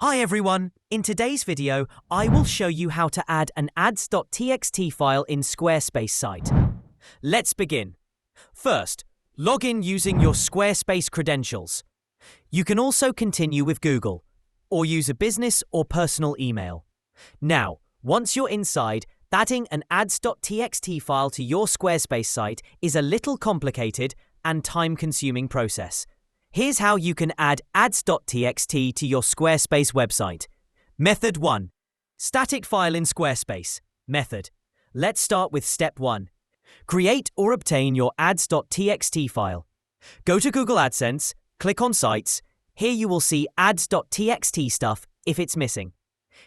Hi everyone! In today's video, I will show you how to add an ads.txt file in Squarespace Site. Let's begin. First, log in using your Squarespace credentials. You can also continue with Google, or use a business or personal email. Now, once you're inside, adding an ads.txt file to your Squarespace site is a little complicated and time-consuming process. Here's how you can add ads.txt to your Squarespace website. Method 1. Static file in Squarespace. Method. Let's start with step 1. Create or obtain your ads.txt file. Go to Google Adsense, click on Sites. Here you will see ads.txt stuff if it's missing.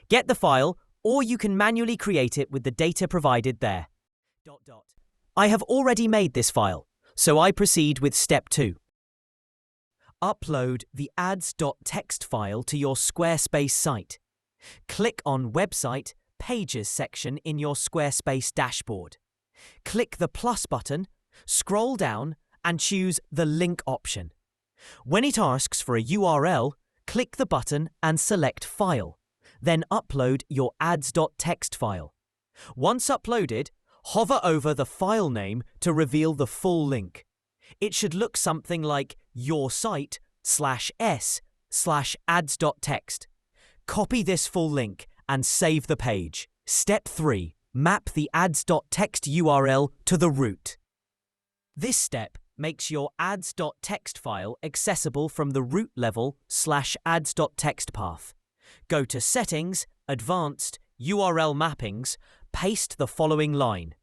Get the file, or you can manually create it with the data provided there. I have already made this file, so I proceed with step 2. Upload the ads.txt file to your Squarespace site. Click on Website Pages section in your Squarespace dashboard. Click the plus button, scroll down, and choose the link option. When it asks for a URL, click the button and select File. Then upload your ads.txt file. Once uploaded, hover over the file name to reveal the full link. It should look something like yoursite/s/ads.txt. Copy this full link and save the page. Step 3. Map the ads.txt URL to the root. This step makes your ads.txt file accessible from the root level /ads.txt path. Go to Settings, Advanced, URL Mappings, paste the following line.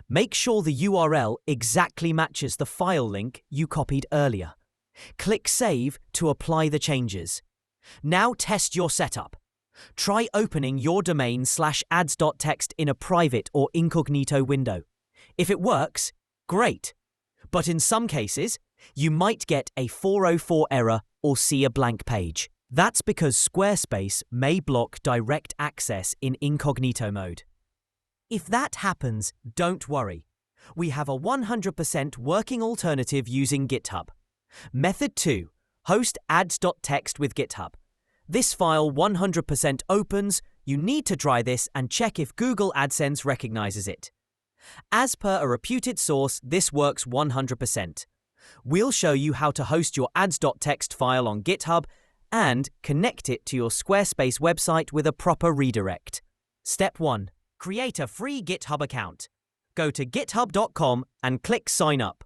Make sure the URL exactly matches the file link you copied earlier. Click Save to apply the changes. Now test your setup. Try opening your domain /ads.txt in a private or incognito window. If it works, great. But in some cases, you might get a 404 error or see a blank page. That's because Squarespace may block direct access in incognito mode. If that happens, don't worry. We have a 100% working alternative using GitHub. Method 2. Host ads.txt with GitHub. This file 100% opens. You need to try this and check if Google Adsense recognizes it. As per a reputed source, this works 100%. We'll show you how to host your ads.txt file on GitHub and connect it to your Squarespace website with a proper redirect. Step 1. Create a free GitHub account. Go to github.com and click Sign Up.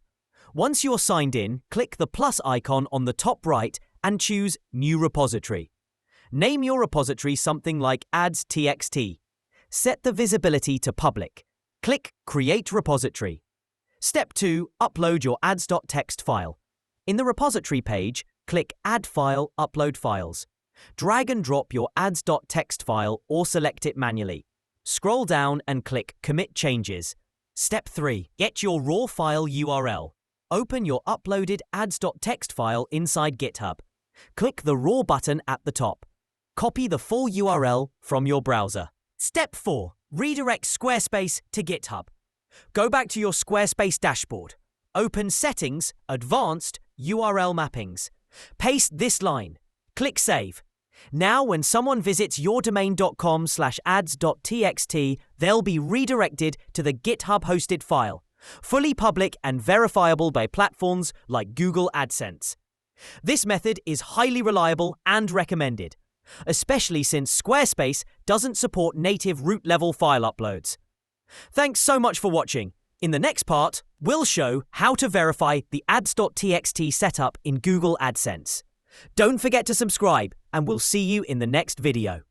Once you're signed in, click the plus icon on the top right and choose New Repository. Name your repository something like ads.txt. Set the visibility to public. Click Create Repository. Step 2. Upload your ads.txt file. In the repository page, click Add File, Upload Files. Drag and drop your ads.txt file or select it manually. Scroll down and click Commit Changes. Step 3. Get your raw file URL. Open your uploaded ads.txt file inside GitHub. Click the raw button at the top. Copy the full URL from your browser. Step 4. Redirect Squarespace to GitHub. Go back to your Squarespace dashboard. Open Settings, Advanced, URL Mappings. Paste this line. Click Save. Now, when someone visits yourdomain.com/ads.txt, they'll be redirected to the GitHub-hosted file, fully public and verifiable by platforms like Google Adsense. This method is highly reliable and recommended, especially since Squarespace doesn't support native root-level file uploads. Thanks so much for watching. In the next part, we'll show how to verify the ads.txt setup in Google Adsense. Don't forget to subscribe, and we'll see you in the next video.